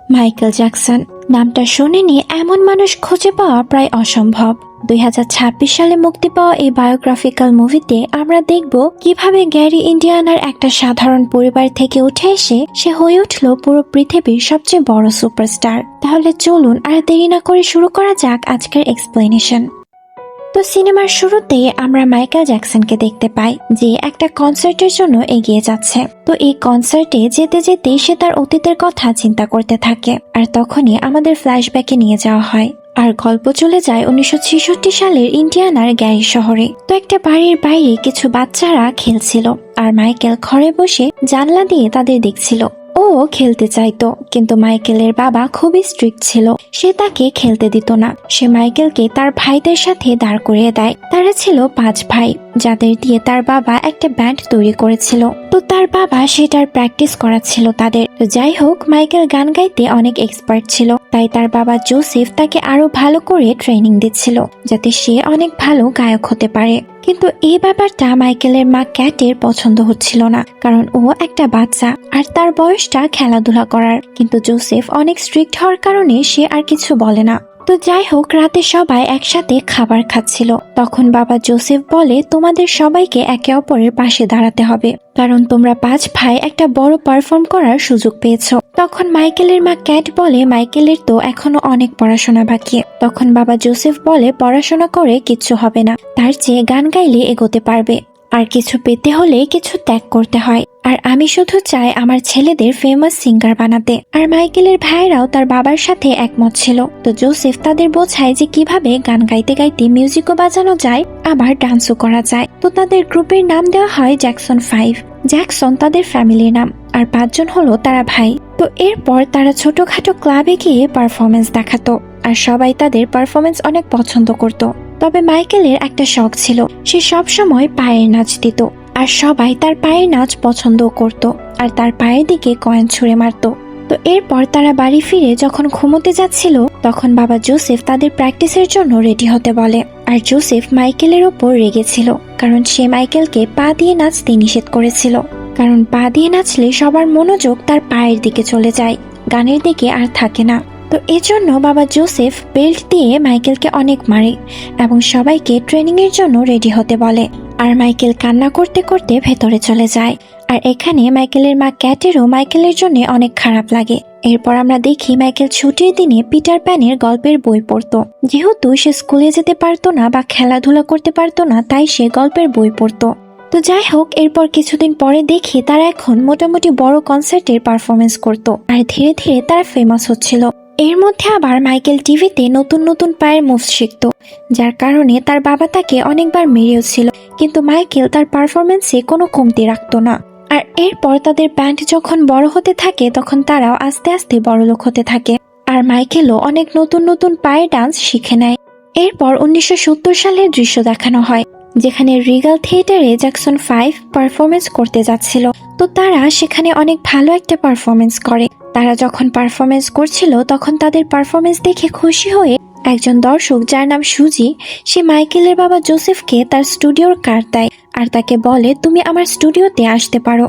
Michael Jackson নামটা শুনেনি এমন মানুষ খুঁজে পাওয়া প্রায় অসম্ভব। 2026 সালে মুক্তি পাওয়া এই বায়োগ্রাফিক্যাল মুভিতে আমরা দেখব কিভাবে গ্যারি ইন্ডিয়ানার একটা সাধারণ পরিবার থেকে উঠে এসে সে হয়ে উঠল পুরো পৃথিবীর সবচেয়ে বড় সুপারস্টার। তাহলে চলুন আর দেরি না করে শুরু করা যাক আজকের এক্সপ্লেনেশন। তো সিনেমার শুরুতেই আমরা মাইকেল জ্যাকসনকে দেখতে পাই যে একটা কনসার্টের জন্য এগিয়ে যাচ্ছে। তো এই কনসার্টে যেতে যেতে সে তার অতীতের কথা চিন্তা করতে থাকে, আর তখনই আমাদের ফ্ল্যাশব্যাকে নিয়ে যাওয়া হয় আর গল্প চলে যায় 1966 সালের ইন্ডিয়ানার গ্যারি শহরে। তো একটা বাড়ির বাইরে কিছু বাচ্চারা খেলছিল আর মাইকেল ঘরে বসে জানলা দিয়ে তাদের দেখছিল। ও খেলতে চাইতো, কিন্তু মাইকেলের বাবা খুবই স্ট্রিক্ট ছিল, সে তাকে খেলতে দিত না। সে মাইকেলকে তার ভাইদের সাথে দাঁড় করিয়ে দেয়। তারা ছিল 5 ভাই, যাদের দিয়ে তার বাবা একটা ব্যান্ড তৈরি করেছিল। তো তার বাবা সেটার প্র্যাকটিস করাচ্ছিল তাদের। তো যাই হোক, মাইকেল গান গাইতে অনেক এক্সপার্ট ছিল, তাই তার বাবা জোসেফ তাকে আরো ভালো করে ট্রেনিং দিচ্ছিল যাতে সে অনেক ভালো গায়ক হতে পারে। কিন্তু এই ব্যাপারটা মাইকেলের মা ক্যাটের পছন্দ হচ্ছিল না, কারণ ও একটা বাচ্চা আর তার বয়সটা খেলাধুলা করার। কিন্তু জোসেফ অনেক স্ট্রিক্ট হওয়ার কারণে সে আর কিছু বলে না। তো যাই হোক, রাতে সবাই একসাথে খাবার খাচ্ছিল। তখন বাবা জোসেফ বলে, তোমাদের সবাইকে একে অপরের পাশে দাঁড়াতে হবে, কারণ তোমরা 5 ভাই একটা বড় পারফর্ম করার সুযোগ পেয়েছো। তখন মাইকেলের মা ক্যাট বলে, মাইকেলের তো এখনো অনেক পড়াশোনা বাকি। তখন বাবা জোসেফ বলে, পড়াশোনা করে কিচ্ছু হবে না, তার চেয়ে গান গাইলে এগোতে পারবে। আর কিছু পেতে হলে কিছু ত্যাগ করতে হয়, আর আমি শুধু চাই আমার ছেলেদের ফেমাস সিঙ্গার বানাতে। আর মাইকেলের ভাইরাও তার বাবার সাথে একমত ছিল। তো জোসেফ তাদের বোঝায় যে কিভাবে গান গাইতে গাইতে মিউজিকও বাজানো যায়, আবার ডান্সও করা যায়। তো তাদের গ্রুপের নাম দেওয়া হয় জ্যাকসন 5। জ্যাকসন তাদের ফ্যামিলির নাম, আর 5 জন হলো তারা ভাই। তো এরপর তারা ছোটখাটো ক্লাবে গিয়ে পারফরমেন্স দেখাতো, আর সবাই তাদের পারফরমেন্স অনেক পছন্দ করত। তবে মাইকেলের একটা শখ ছিল, সে সব সময় পায়ের নাচ দিত, আর সবাই তার পায়ের নাচ পছন্দ করত আর তার পায়ের দিকে কয়েন ছুঁড়ে মারত। তো এরপর তারা বাড়ি ফিরে যখন ঘুমোতে যাচ্ছিল, তখন বাবা জোসেফ তাদের প্র্যাকটিসের জন্য রেডি হতে বলে। আর জোসেফ মাইকেলের ওপর রেগেছিল, কারণ সে মাইকেলকে পা দিয়ে নাচতে নিষেধ করেছিল, কারণ পা দিয়ে নাচলে সবার মনোযোগ তার পায়ের দিকে চলে যায়, গানের দিকে আর থাকে না। তো এজন্য বাবা জোসেফ বেল্ট দিয়ে মাইকেলকে অনেক মারে এবং সবাইকে ট্রেনিং এর জন্য রেডি হতে বলে। আর মাইকেল কান্না করতে করতে ভেতরে চলে যায়। আর এখানে মাইকেলের মা ক্যাটেরও মাইকেলের জন্য অনেক খারাপ লাগে। এরপর আমরা দেখি মাইকেল ছুটির দিনে পিটার প্যানের গল্পের বই পড়তো। যেহেতু সে স্কুলে যেতে পারতো না বা খেলাধুলা করতে পারতো না, তাই সে গল্পের বই পড়তো। তো যাই হোক, এরপর কিছুদিন পরে দেখি তারা এখন মোটামুটি বড় কনসার্টের পারফরমেন্স করতো, আর ধীরে ধীরে তারা ফেমাস হচ্ছিল। এর মধ্যে আবার মাইকেল টিভিতে নতুন নতুন পায়ের মুভস শিখত, যার কারণে তার বাবা তাকে অনেকবার মেরেও ছিল, কিন্তু মাইকেল তার পারফরমেন্সে কোনো কমতি রাখতো না। আর এরপর তাদের ব্যান্ড যখন বড় হতে থাকে, তখন তারাও আস্তে আস্তে বড়লোক হতে থাকে, আর মাইকেলও অনেক নতুন নতুন পায়ের ডান্স শিখে নেয়। এরপর 1970 সালের দৃশ্য দেখানো হয়, যেখানে রিগাল থিয়েটারে জ্যাকসন 5 পারফরমেন্স করতে যাচ্ছিল। তো তারা সেখানে অনেক ভালো একটা পারফরমেন্স করে। তারা যখন পারফরমেন্স করছিল, তখন তাদের পারফরমেন্স দেখে খুশি হয়ে একজন দর্শক, যার নাম সুজি, সে মাইকেলের বাবা জোসেফকে তার স্টুডিওর কার্ড দেয় আর তাকে বলে, তুমি আমার স্টুডিওতে আসতে পারো।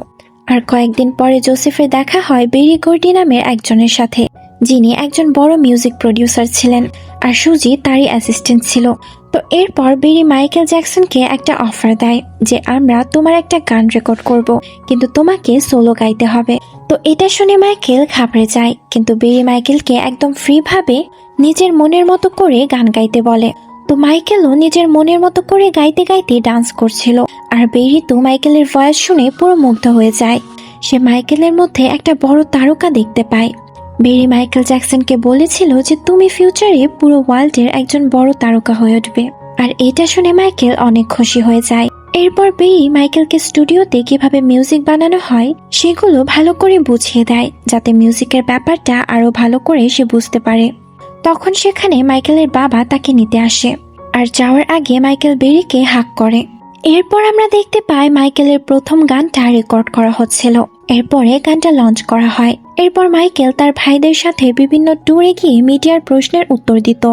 আর কয়েকদিন পরে জোসেফের দেখা হয় বেরি গর্ডি নামের একজনের সাথে, যিনি একজন বড় মিউজিক প্রডিউসার ছিলেন, আর সুজি তারই অ্যাসিস্ট্যান্ট ছিল। তো এরপর বেরি মাইকেল জ্যাকসনকে একটা অফার দেয় যে আমরা তোমার একটা গান রেকর্ড করব, কিন্তু তোমাকে সোলো গাইতে হবে। তো এটা শুনে মাইকেল ঘাবড়ে যায়, কিন্তু বেরি মাইকেলকে একদম ফ্রি ভাবে নিজের মনের মতো করে গান গাইতে বলে। তো মাইকেলও নিজের মনের মতো করে গাইতে গাইতে ডান্স করছিল, আর বেরি তো মাইকেলের ভয়েস শুনে পুরো মুগ্ধ হয়ে যায়। সে মাইকেলের মধ্যে একটা বড় তারকা দেখতে পায়। বেরি মাইকেল জ্যাকসনকে বলেছিল যে তুমি ফিউচারে পুরো ওয়ার্ল্ডের একজন বড় তারকা হয়ে উঠবে, আর এটা শুনে মাইকেল অনেক খুশি হয়ে যায়। এরপর বেরি মাইকেলকে স্টুডিওতে কিভাবে মিউজিক বানানো হয় সেগুলো ভালো করে বুঝিয়ে দেয়, যাতে মিউজিকের ব্যাপারটা আরো ভালো করে সে বুঝতে পারে। তখন সেখানে মাইকেলের বাবা তাকে নিতে আসে, আর যাওয়ার আগে মাইকেল বেরিকে হাক করে। এরপর আমরা দেখতে পাই মাইকেলের প্রথম গানটা রেকর্ড করা হচ্ছিল। এরপরে গানটা লঞ্চ করা হয়। এরপর মাইকেল তার ভাইদের সাথে বিভিন্ন ট্যুরে গিয়ে মিডিয়ার প্রশ্নের উত্তর দিত,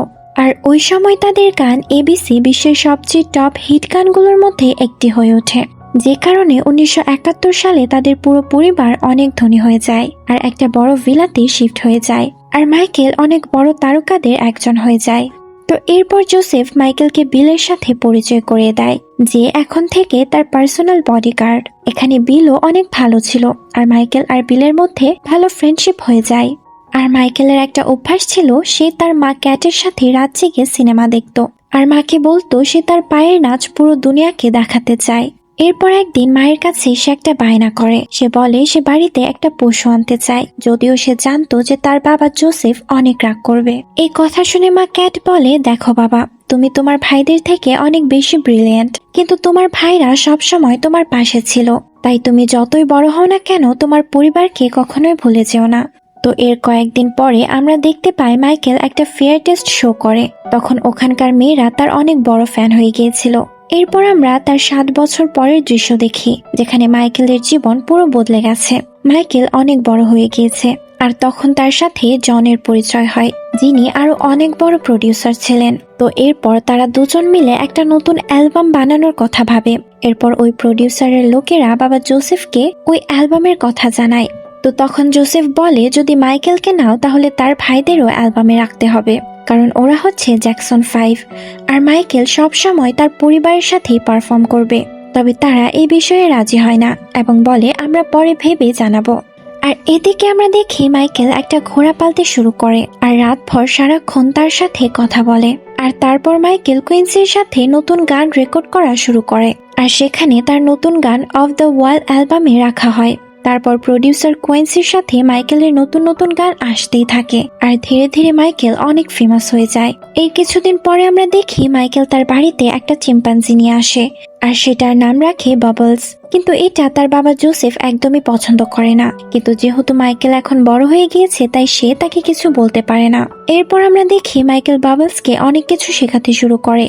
আর ওই সময় তাদের গান এবিসি বিশ্বের সবচেয়ে টপ হিট গানগুলোর মধ্যে একটি হয়ে ওঠে। যে কারণে 1971 সালে তাদের পুরো পরিবার অনেক ধনী হয়ে যায় আর একটা বড় ভিলাতে শিফট হয়ে যায়। আর মাইকেল অনেক বড় তারকাদের একজন হয়ে যায়। তো এরপর জোসেফ মাইকেলকে বিলের সাথে পরিচয় করিয়ে দেয়, যে এখন থেকে তার পার্সোনাল বডিগার্ড। এখানে বিলও অনেক ভালো ছিল আর মাইকেল আর বিলের মধ্যে ভালো ফ্রেন্ডশিপ হয়ে যায়। আর মাইকেলের একটা অভ্যাস ছিল, সে তার মা ক্যাটের সাথে রাত জেগে সিনেমা দেখত আর মাকে বলতো সে তার পায়ের নাচ পুরো দুনিয়াকে দেখাতে চায়। এরপর একদিন মায়ের কাছে সে একটা বায়না করে, সে বলে সে বাড়িতে একটা পশু আনতে চায়, যদিও সে জানতো যে তার বাবা জোসেফ অনেক রাগ করবে। এই কথা শুনে মা ক্যাট বলে, দেখো বাবা, তুমি তোমার ভাইদের থেকে অনেক বেশি ব্রিলিয়েন্ট, কিন্তু তোমার ভাইরা সবসময় তোমার পাশে ছিল, তাই তুমি যতই বড় হও না কেন তোমার পরিবারকে কখনোই ভুলে যেও না। তো এর কয়েকদিন পরে আমরা দেখতে পাই মাইকেল একটা ফেয়ার টেস্ট শো করে। তখন ওখানকার মেয়েরা তার অনেক বড় ফ্যান হয়ে গিয়েছিল। এরপর আমরা তার 7 বছর পরের দৃশ্য দেখি, যেখানে মাইকেলের জীবন পুরো বদলে গেছে। মাইকেল অনেক বড় হয়ে গিয়েছে আর তখন তার সাথে জনের পরিচয় হয়, যিনি আরো অনেক বড় প্রডিউসার ছিলেন। তো এরপর তারা দুজন মিলে একটা নতুন অ্যালবাম বানানোর কথা ভাবে। এরপর ওই প্রডিউসারের লোকেরা বাবা জোসেফকে ওই অ্যালবামের কথা জানায়। তো তখন জোসেফ বলে, যদি মাইকেলকে নাও তাহলে তার ভাইদেরও অ্যালবামে রাখতে হবে, কারণ ওরা হচ্ছে জ্যাকসন 5 আর মাইকেল সব সময় তার পরিবারের সাথেই পারফর্ম করবে। তবে তারা এই বিষয়ে রাজি হয় না এবং বলে আমরা পরে ভেবে জানাবো। আর এদিকে আমরা দেখি মাইকেল একটা ঘোড়া পালতে শুরু করে আর রাতভর সারাক্ষণ তার সাথে কথা বলে। আর তারপর মাইকেল কুইন্সির সাথে নতুন গান রেকর্ড করা শুরু করে আর সেখানে তার নতুন গান অফ দ্য ওয়াল অ্যালবামে রাখা হয়। তারপর প্রডিউসার কোয়েন্সির সাথে মাইকেলের নতুন নতুন গান আসতেই থাকে আর ধীরে ধীরে মাইকেল অনেক ফেমাস হয়ে যায়। এই কিছুদিন পরে আমরা দেখি মাইকেল তার বাড়িতে একটা চিম্পাঞ্জি নিয়ে আসে আর সেটার নাম রাখে বাবলস। কিন্তু এটা তার বাবা জোসেফ একদমই পছন্দ করে না, কিন্তু যেহেতু মাইকেল এখন বড় হয়ে গিয়েছে তাই সে তাকে কিছু বলতে পারে না। এরপর আমরা দেখি মাইকেল বাবলসকে অনেক কিছু শেখাতে শুরু করে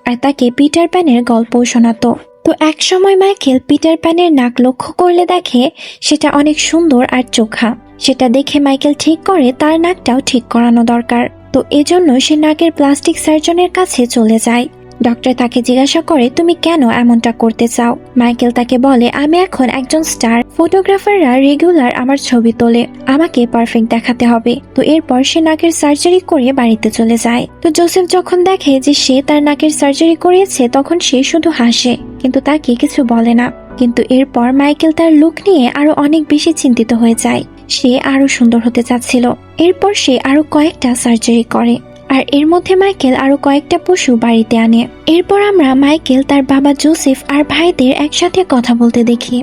আর তাকে পিটার প্যানের গল্পও শোনাতো। তো এক সময় মাইকেল পিটার প্যানের নাক লক্ষ্য করলে দেখে সেটা অনেক সুন্দর আর চোখা। সেটা দেখে মাইকেল ঠিক করে তার নাকটাও ঠিক করানো দরকার। তো এজন্য সে নাকের প্লাস্টিক সার্জনের কাছে চলে যায়। ডক্টর তাকে জিজ্ঞাসা করে, তুমি কেন এমনটা করতে চাও? মাইকেল তাকে বলে, আমি এখন একজন স্টার, ফটোগ্রাফাররা রেগুলার আমার ছবি তোলে, আমাকে পারফেক্ট দেখাতে হবে। তো এরপর সে নাকের সার্জারি করে বাড়িতে চলে যায়। তো জোসেফ যখন দেখে যে সে তার নাকের সার্জারি করিয়েছে তখন সে শুধু হাসে, কিন্তু তাকে কিছু বলে না। কিন্তু এরপর মাইকেল তার লুক নিয়ে আরো অনেক বেশি চিন্তিত হয়ে যায়। সে আরো সুন্দর হতে চাচ্ছিল। এরপর সে আরো কয়েকটা সার্জারি করে আর এর মধ্যে মাইকেল আরো কয়েকটা পশু বাড়িতে আনে। এরপর আমরা মাইকেল তার বাবা জোসেফ আর ভাইদের একসাথে কথা বলতে দেখি,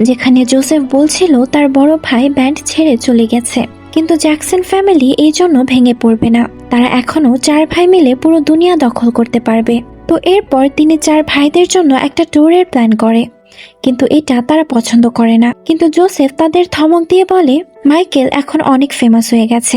যেখানে জোসেফ বলছিল তার বড় ভাই ব্যান্ড ছেড়ে চলে গেছে, কিন্তু জ্যাকসন ফ্যামিলি এই জন্য ভেঙে পড়বে না। তারা এখনো 4 ভাই মিলে পুরো দুনিয়া দখল করতে পারবে। তো এরপর তিনি 4 ভাইদের জন্য একটা ট্যুরের প্ল্যান করে, কিন্তু এটা তারা পছন্দ করে না। কিন্তু জোসেফ তাদের ধমক দিয়ে বলে, মাইকেল এখন অনেক ফেমাস হয়ে গেছে,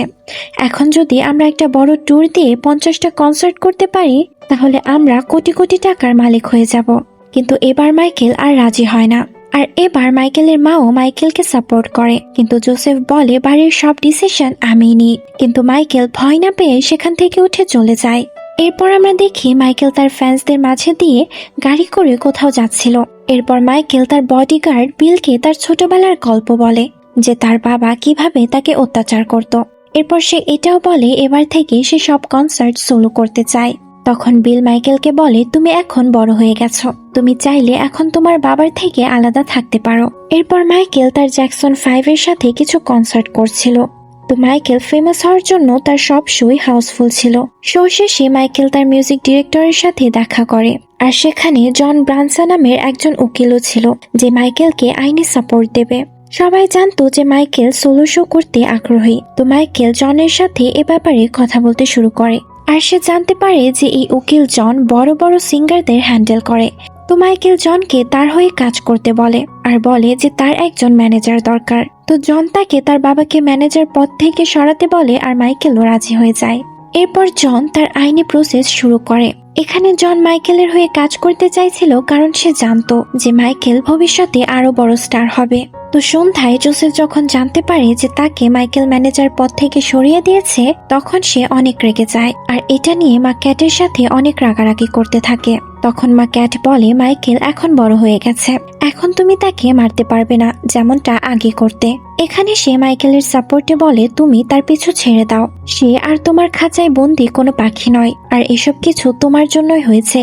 এখন যদি আমরা একটা বড় ট্যুর দিয়ে 50টা কনসার্ট করতে পারি তাহলে আমরা কোটি কোটি টাকার মালিক হয়ে যাব। কিন্তু এবার মাইকেল আর রাজি হয় না। আর এবার মাইকেলের মাও মাইকেলকে সাপোর্ট করে, কিন্তু জোসেফ বলে বাড়ির সব ডিসিশন আমি নিই। কিন্তু মাইকেল ভয় না পেয়ে সেখান থেকে উঠে চলে যায়। এরপর আমরা দেখি মাইকেল তার ফ্যান্সদের মাঝে দিয়ে গাড়ি করে কোথাও যাচ্ছিল। এরপর মাইকেল তার বডিগার্ড বিলকে তার ছোটবেলার গল্প বলে, যে তার বাবা কিভাবে তাকে অত্যাচার করত। এরপর সে এটাও বলে এবার থেকে সে সব কনসার্ট সোলো করতে চায়। তখন বিল মাইকেলকে বলে, তুমি এখন বড় হয়ে গেছো, তুমি চাইলে এখন তোমার বাবার থেকে আলাদা থাকতে পারো। এরপর মাইকেল তার জ্যাকসন 5 এর সাথে কিছু কনসার্ট করছিল। তো মাইকেল ফেমাস হওয়ার জন্য তার সব শোই হাউসফুল ছিল। শো শেষে মাইকেল তার মিউজিক ডিরেক্টরের সাথে দেখা করে আর সেখানে জন ব্রানসা নামের একজন উকিলও ছিল, যে মাইকেলকে আইনি সাপোর্ট দেবে। সবাই জানতো যে মাইকেল সোলো শো করতে আগ্রহী। তো মাইকেল জনের সাথে এ ব্যাপারে কথা বলতে শুরু করে আর সে জানতে পারে যে এই উকিল জন বড় বড় সিঙ্গারদের হ্যান্ডেল করে। তো মাইকেল জনকে তার হয়ে কাজ করতে বলে আর বলে যে তার একজন ম্যানেজার দরকার। তো জন তাকে তার বাবাকে ম্যানেজার পদ থেকে সরাতে বলে আর মাইকেলও রাজি হয়ে যায়। এরপর জন তার আইনি প্রসেস শুরু করে। এখানে জন মাইকেলের হয়ে কাজ করতে চাইছিল কারণ সে জানতো যে মাইকেল ভবিষ্যতে আরো বড় স্টার হবে। তো সন্ধ্যায় জোসেফ যখন জানতে পারে যে তাকে মাইকেল ম্যানেজার পদ থেকে সরিয়ে দিয়েছে তখন সে অনেক রেগে যায় আর এটা নিয়ে মা ক্যাটের সাথে অনেক রাগারাগি করতে থাকে। তখন মা ক্যাট বলে, মাইকেল এখন বড় হয়ে গেছে, এখন তুমি তাকে মারতে পারবে না যেমনটা আগে করতে। এখানে সে মাইকেলের সাপোর্টে বলে, তুমি তার পিছু ছেড়ে দাও, সে আর তোমার খাঁচায় বন্দি কোনো পাখি নয়, আর এসব কিছু তোমার জন্যই হয়েছে,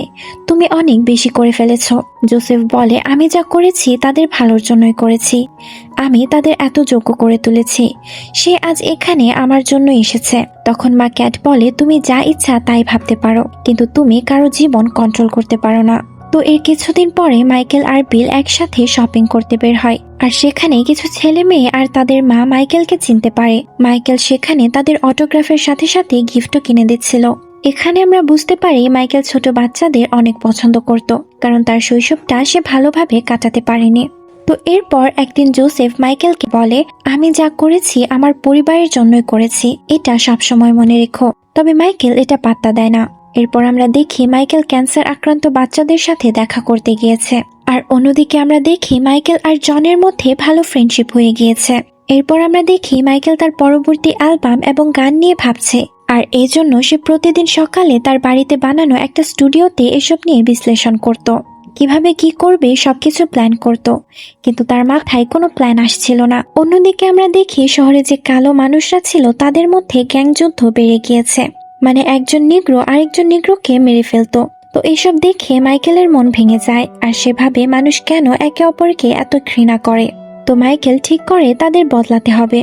তুমি অনেক বেশি করে ফেলেছ। জোসেফ বলে, আমি যা করেছি তাদের ভালোর জন্যই করেছি, আমি তাদের এত যোগ্য করে তুলেছি, সে আজ এখানে আমার জন্য এসেছে। তখন মা ক্যাট বলে, তুমি যা ইচ্ছা তাই ভাবতে পারো, কিন্তু তুমি কারো জীবন কন্ট্রোল করতে পারো না। তো এর কিছুদিন পরে মাইকেল আর বিল একসাথে শপিং করতে বের হয়, আর সেখানে কিছু ছেলে মেয়ে আর তাদের মা মাইকেলকে চিনতে পারে। মাইকেল সেখানে তাদের অটোগ্রাফের সাথে সাথে গিফটও কিনে দিচ্ছিল। এখানে আমরা বুঝতে পারি মাইকেল ছোট বাচ্চাদের অনেক পছন্দ করত, কারণ তার শৈশবটা সে ভালোভাবে কাটাতে পারেনি। তো এরপর একদিন জোসেফ মাইকেলকে বলে, আমি যা করেছি আমার পরিবারের জন্যই করেছি, এটা সবসময় মনে রেখো। তবে মাইকেল এটা পাত্তা দেয় না। এরপর আমরা দেখি মাইকেল ক্যান্সার আক্রান্ত বাচ্চাদের সাথে দেখা করতে গিয়েছে, আর অন্যদিকে আমরা দেখি মাইকেল আর জনের মধ্যে ভালো ফ্রেন্ডশিপ হয়ে গিয়েছে। এরপর আমরা দেখি মাইকেল তার পরবর্তী অ্যালবাম এবং গান নিয়ে ভাবছে, আর এই জন্য সে প্রতিদিন সকালে তার বাড়িতে বানানো একটা স্টুডিওতে এসব নিয়ে বিশ্লেষণ করত, কিভাবে কি করবে সবকিছু প্ল্যান করত, কিন্তু তার মাথায় কোনো প্ল্যান আসছিল না। অন্যদিকে আমরা দেখি শহরে যে কালো মানুষরা ছিল তাদের মধ্যে গ্যাংযুদ্ধ বেড়ে গিয়েছে, মানে একজন নিগ্রো আরেকজন নিগ্রোকে মেরে ফেলতো। তো এসব দেখে মাইকেলের মন ভেঙে যায়, আর সেভাবে মানুষ কেন একে অপরকে এত ঘৃণা করে। তো মাইকেল ঠিক করে তাদের বদলাতে হবে,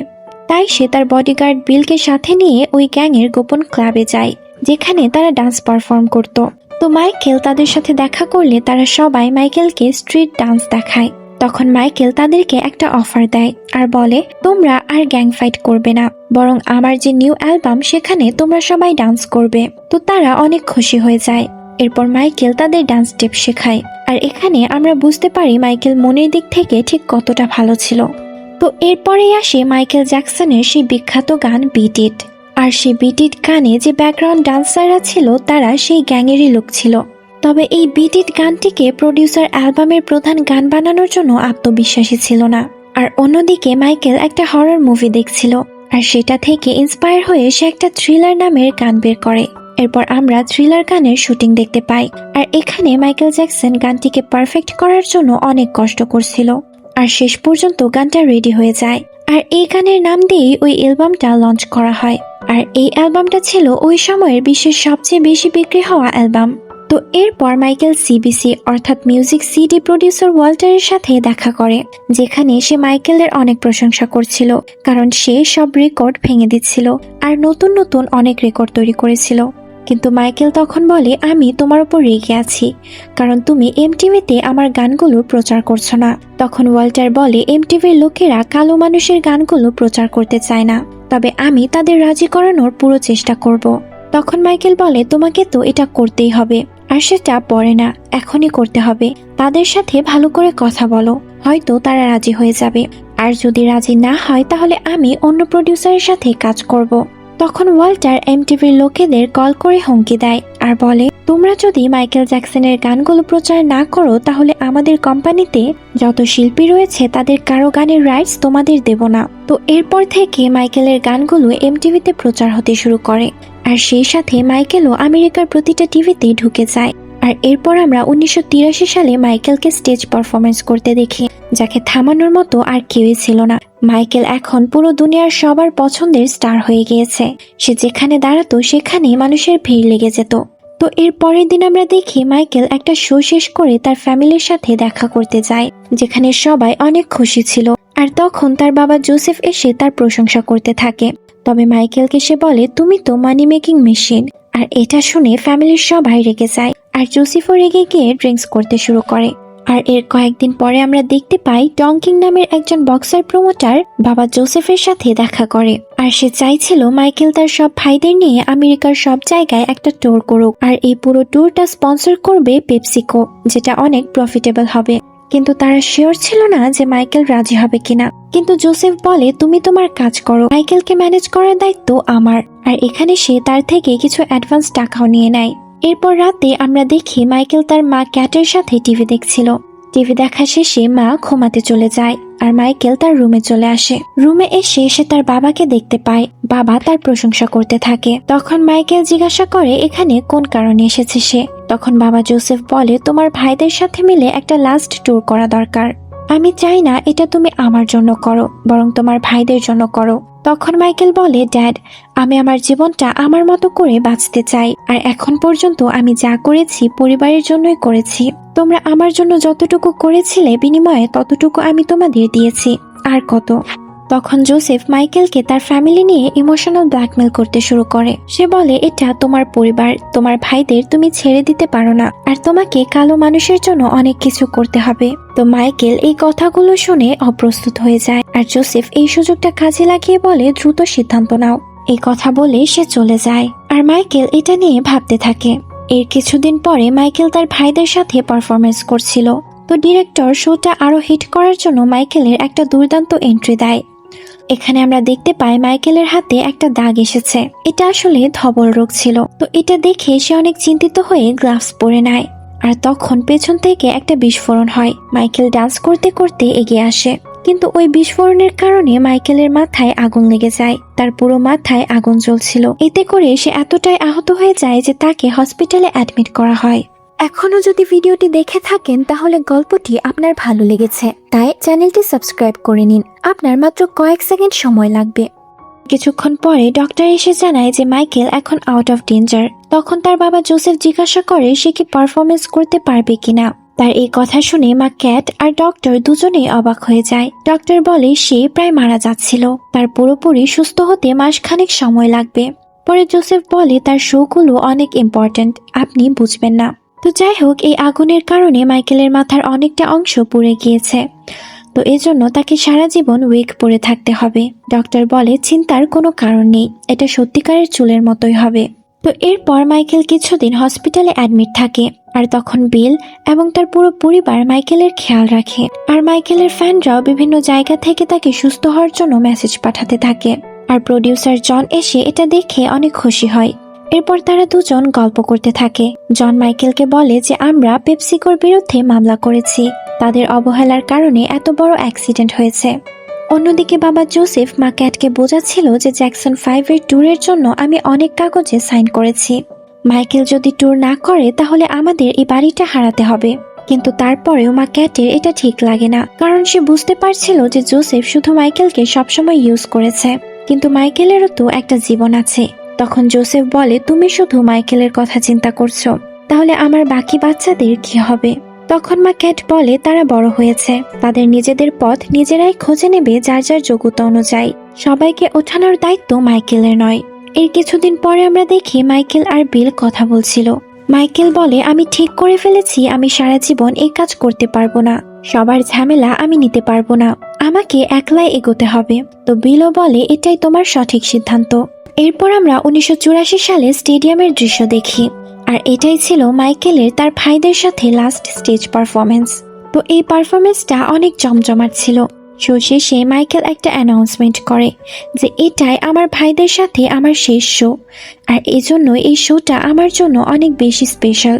তাই সে তার বডিগার্ড বিলকে সাথে নিয়ে ওই গ্যাংয়ের গোপন ক্লাবে যায়, যেখানে তারা ডান্স পারফর্ম করত। তো মাইকেল তাদের সাথে দেখা করলে তারা সবাই মাইকেলকে স্ট্রিট ডান্স দেখায়। তখন মাইকেল তাদেরকে একটা অফার দেয় আর বলে, তোমরা আর গ্যাং ফাইট করবে না, বরং আমার যে নিউ অ্যালবাম সেখানে তোমরা সবাই ডান্স করবে। তো তারা অনেক খুশি হয়ে যায়। এরপর মাইকেল তাদের ডান্স স্টেপ শেখায়, আর এখানে আমরা বুঝতে পারি মাইকেল মনের দিক থেকে ঠিক কতটা ভালো ছিল। তো এরপরেই আসে মাইকেল জ্যাকসনের সেই বিখ্যাত গান বিট ইট। আর সেই বিট ইট গানে যে ব্যাকগ্রাউন্ড ডান্সাররা ছিল তারা সেই গ্যাংয়েরই লোক ছিল। তবে এই বিট ইট গানটিকে প্রডিউসার অ্যালবামের প্রধান গান বানানোর জন্য আত্মবিশ্বাসী ছিল না। আর অন্যদিকে মাইকেল একটা হরর মুভি দেখছিল, আর সেটা থেকে ইন্সপায়ার হয়ে সে একটা থ্রিলার নামের গান বের করে। এরপর আমরা থ্রিলার গানের শুটিং দেখতে পাই, আর এখানে মাইকেল জ্যাকসন গানটিকে পারফেক্ট করার জন্য অনেক কষ্ট করছিল, আর শেষ পর্যন্ত গানটা রেডি হয়ে যায়। আর এই গানের নাম দিয়েই ওই অ্যালবামটা লঞ্চ করা হয়, আর এই অ্যালবামটা ছিল ওই সময়ের বিশ্বের সবচেয়ে বেশি বিক্রি হওয়া অ্যালবাম। তো এরপর মাইকেল সিবিসি অর্থাৎ মিউজিক সিডি প্রডিউসার ওয়াল্টারের সাথে দেখা করে, যেখানে সে মাইকেলের অনেক প্রশংসা করছিল, কারণ সে সব রেকর্ড ভেঙে দিচ্ছিল আর নতুন নতুন অনেক রেকর্ড তৈরি করেছিল। কিন্তু মাইকেল তখন বলে, আমি তোমার উপর রেগে আছি, কারণ তুমি এমটিভিতে আমার গানগুলো প্রচার করছো না। তখন ওয়াল্টার বলে, এমটিভির লোকেরা কালো মানুষের গানগুলো প্রচার করতে চায় না, তবে আমি তাদের রাজি করানোর পুরো চেষ্টা করব। তখন মাইকেল বলে, তোমাকে তো এটা করতেই হবে, আর সেটা পরে না, এখনই করতে হবে। তাদের সাথে ভালো করে কথা বলো, হয়তো তারা রাজি হয়ে যাবে, আর যদি রাজি না হয় তাহলে আমি অন্য প্রডিউসারের সাথে কাজ করব। তখন ওয়াল্টার এমটিভির লোকেদের কল করে হুমকি দেয় আর বলে, তোমরা যদি মাইকেল জ্যাকসনের গানগুলো প্রচার না করো তাহলে আমাদের কোম্পানিতে যত শিল্পী রয়েছে তাদের কারো গানের রাইটস তোমাদের দেব না। তো এরপর থেকে মাইকেলের গানগুলো এমটিভিতে প্রচার হতে শুরু করে, আর সেই সাথে মাইকেলও আমেরিকার প্রতিটা টিভিতে ঢুকে যায়। আর এরপর আমরা 1983 সালে মাইকেলকে স্টেজ পারফরমেন্স করতে দেখি, যাকে থামানোর মতো আর কেউই ছিল না। মাইকেল এখন পুরো দুনিয়ার সবার পছন্দের স্টার হয়ে গিয়েছে, সে যেখানে দাঁড়াতো সেখানেই মানুষের ভিড় লেগে যেত। তো এর পরের দিন আমরা দেখি মাইকেল একটা শো শেষ করে তার ফ্যামিলির সাথে দেখা করতে যায়, যেখানে সবাই অনেক খুশি ছিল। আর তখন তার বাবা জোসেফ এসে তার প্রশংসা করতে থাকে, তবে মাইকেলকে সে বলে, তুমি তো মানি মেকিং মেশিন। আর এটা শুনে ফ্যামিলির সবাই রেগে যায়, আর জোসেফও রেগে গিয়ে ড্রিঙ্কস করতে শুরু করে। আর এর কয়েকদিন পরে আমরা দেখতে পাই টঙ্কিং নামের একজন বক্সার প্রমোটার বাবা জোসেফের সাথে দেখা করে, আর সে চাইছিল মাইকেল তার সব ভাইদের নিয়ে আমেরিকার সব জায়গায় একটা ট্যুর করুক, আর এই পুরো ট্যুরটা স্পন্সর করবে পেপসিকো, যেটা অনেক প্রফিটেবল হবে। কিন্তু তারা শিওর ছিল না যে মাইকেল রাজি হবে কিনা। কিন্তু জোসেফ বলে, তুমি তোমার কাজ করো, মাইকেলকে ম্যানেজ করার দায়িত্ব আমার। আর এখানে সে তার থেকে কিছু অ্যাডভান্স টাকাও নিয়ে নেয়। এরপর রাতে আমরা দেখি মাইকেল তার মা ক্যাটের সাথে টিভি দেখছিল। টিভি দেখা শেষে মা ঘুমাতে চলে যায়, আর মাইকেল তার রুমে চলে আসে। রুমে এসে সে তার বাবাকে দেখতে পায়, বাবা তার প্রশংসা করতে থাকে। তখন মাইকেল জিজ্ঞাসা করে এখানে কোন কারণে এসেছে সে। তখন বাবা জোসেফ বলে, তোমার ভাইদের সাথে মিলে একটা লাস্ট ট্যুর করা দরকার। আমি চাই না এটা তুমি আমার জন্য করো, বরং তোমার ভাইদের জন্য করো। তখন মাইকেল বলে, ড্যাড, আমি আমার জীবনটা আমার মতো করে বাঁচতে চাই, আর এখন পর্যন্ত আমি যা করেছি পরিবারের জন্যই করেছি। তোমরা আমার জন্য যতটুকু করেছিলে বিনিময়ে ততটুকু আমি তোমাদের দিয়েছি, আর কত। তখন জোসেফ মাইকেলকে তার ফ্যামিলি নিয়ে ইমোশনাল ব্ল্যাকমেল করতে শুরু করে। সে বলে, এটা তোমার পরিবার, তোমার ভাইদের তুমি ছেড়ে দিতে পারো না, আর তোমাকে কালো মানুষের জন্য অনেক কিছু করতে হবে। তো মাইকেল এই কথাগুলো শুনে অপ্রস্তুত হয়ে যায়, আর জোসেফ এই সুযোগটা কাজে লাগিয়ে বলে, দ্রুত সিদ্ধান্ত নাও। এই কথা বলে সে চলে যায়, আর মাইকেল এটা নিয়ে ভাবতে থাকে। এর কিছুদিন পরে মাইকেল তার ভাইদের সাথে পারফরমেন্স করছিল। তো ডিরেক্টর শোটা আরো হিট করার জন্য মাইকেলের একটা দুর্দান্ত এন্ট্রি দেয়। এখানে আমরা দেখতে পাই মাইকেলের হাতে একটা দাগ এসেছে। এটা আসলে ধবল রোগ ছিল। তো এটা দেখে সে অনেক চিন্তিত হয়ে গ্লাভস পরে নেয়। আর তখন পেছন থেকে একটা বিস্ফোরণ হয়। মাইকেল ডান্স করতে করতে এগিয়ে আসে, কিন্তু ওই বিস্ফোরণের কারণে মাইকেলের মাথায় আগুন লেগে যায়। তার পুরো মাথায় আগুন জ্বলছিল। এতে করে সে এতটাই আহত হয়ে যায় যে তাকে হসপিটালে অ্যাডমিট করা হয়। এখনো যদি ভিডিওটি দেখে থাকেন তাহলে গল্পটি আপনার ভালো লেগেছে, তাই চ্যানেলটি সাবস্ক্রাইব করে নিন। আপনার মাত্র কয়েক সেকেন্ড সময় লাগবে। কিছুক্ষণ পরে ডক্টর এসে জানায় যে মাইকেল এখন আউট অফ ডেঞ্জার। তখন তার বাবা জোসেফ জিজ্ঞাসা করে সে কি পারফরমেন্স করতে পারবে কিনা। তার এই কথা শুনে মা ক্যাট আর ডক্টর দুজনেই অবাক হয়ে যায়। ডক্টর বলে সে প্রায় মারা যাচ্ছিল, তার পুরোপুরি সুস্থ হতে মাসখানেক সময় লাগবে। পরে জোসেফ বলে তার শোগুলো অনেক ইম্পর্ট্যান্ট, আপনি বুঝবেন না। তো যাই হোক, এই আগুনের কারণে মাইকেলের মাথার অনেকটা অংশ পুড়ে গিয়েছে। তো এজন্য তাকে সারা জীবন উইক পরে থাকতে হবে। ডক্টর বলে চিন্তার কোনো কারণ নেই, এটা সত্যিকারের চুলের মতোই হবে। তো এরপর মাইকেল কিছুদিন হসপিটালে অ্যাডমিট থাকে, আর তখন বিল এবং তার পুরো পরিবার মাইকেলের খেয়াল রাখে। আর মাইকেলের ফ্যানরাও বিভিন্ন জায়গা থেকে তাকে সুস্থ হওয়ার জন্য মেসেজ পাঠাতে থাকে। আর প্রডিউসার জন এসে এটা দেখে অনেক খুশি হয়। এরপর তারা দুজন গল্প করতে থাকে। জন মাইকেলকে বলে যে আমরা পেপসিকোর বিরুদ্ধে মামলা করেছি, তাদের অবহেলার কারণে এত বড় অ্যাক্সিডেন্ট হয়েছে। অন্যদিকে বাবা জোসেফ মা ক্যাটকে বোঝাচ্ছিল যে জ্যাকসন 5-এর ট্যুরের জন্য আমি অনেক কাগজে সাইন করেছি। মাইকেল যদি ট্যুর না করে তাহলে আমাদের এই বাড়িটা হারাতে হবে। কিন্তু তারপরেও মা ক্যাটের এটা ঠিক লাগে না, কারণ সে বুঝতে পারছিল যে জোসেফ শুধু মাইকেলকে সবসময় ইউজ করেছে, কিন্তু মাইকেলেরও তো একটা জীবন আছে। তখন জোসেফ বলে, তুমি শুধু মাইকেলের কথা চিন্তা করছো, তাহলে আমার বাকি বাচ্চাদের কি হবে? তখন মা ক্যাট বলে তারা বড় হয়েছে, তাদের নিজেদের পথ নিজেরাই খুঁজে নেবে যার যার যোগ্যতা অনুযায়ী। সবাইকে ওঠানোর দায়িত্ব মাইকেলের নয়। এর কিছুদিন পরে আমরা দেখি মাইকেল আর বিল কথা বলছিল। মাইকেল বলে, আমি ঠিক করে ফেলেছি আমি সারা জীবন এই কাজ করতে পারবো না, সবার ঝামেলা আমি নিতে পারবো না, আমাকে একলাই এগোতে হবে। তো বিলও বলে এটাই তোমার সঠিক সিদ্ধান্ত। এরপর আমরা 1984 সালে স্টেডিয়ামের দৃশ্য দেখি, আর এটাই ছিল মাইকেলের তার ভাইদের সাথে লাস্ট স্টেজ পারফরমেন্স। তো এই পারফরমেন্সটা অনেক জমজমাট ছিল। শো শেষে মাইকেল একটা অ্যানাউন্সমেন্ট করে যে এটাই আমার ভাইদের সাথে আমার শেষ শো, আর এজন্য এই শোটা আমার জন্য অনেক বেশি স্পেশাল।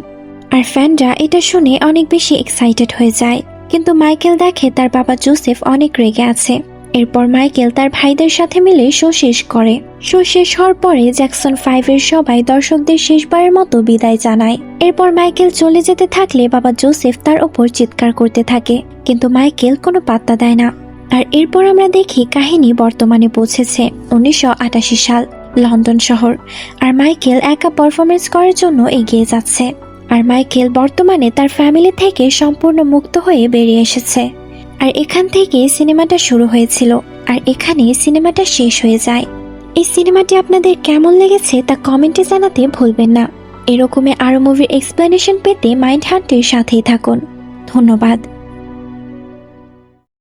আর ফ্যানরা এটা শুনে অনেক বেশি এক্সাইটেড হয়ে যায়। কিন্তু মাইকেল দেখে তার বাবা জোসেফ অনেক রেগে আছে। এরপর মাইকেল তার ভাইদের সাথে মিলে শো শেষ করে। শো শেষ হওয়ার পরে জ্যাকসন 5-এর সবাই দর্শকদের শেষবারের মতো বিদায় জানায়। এরপর মাইকেল চলে যেতে থাকলে বাবা জোসেফ তার ওপর চিৎকার করতে থাকে, কিন্তু মাইকেল কোনো পাত্তা দেয় না। আর এরপর আমরা দেখি কাহিনী বর্তমানে পৌঁছেছে 1988 সাল, লন্ডন শহর। আর মাইকেল একা পারফরমেন্স করার জন্য এগিয়ে যাচ্ছে। আর মাইকেল বর্তমানে তার ফ্যামিলি থেকে সম্পূর্ণ মুক্ত হয়ে বেরিয়ে এসেছে। আর এখান থেকে সিনেমাটা শুরু হয়েছিল, আর এখানে সিনেমাটা শেষ হয়ে যায়। এই সিনেমাটি আপনাদের কেমন লেগেছে তা কমেন্টে জানাতে ভুলবেন না। এরকমই আরো মুভির এক্সপ্লেনেশন পেতে মাইন্ড হান্টের সাথেই থাকুন। ধন্যবাদ।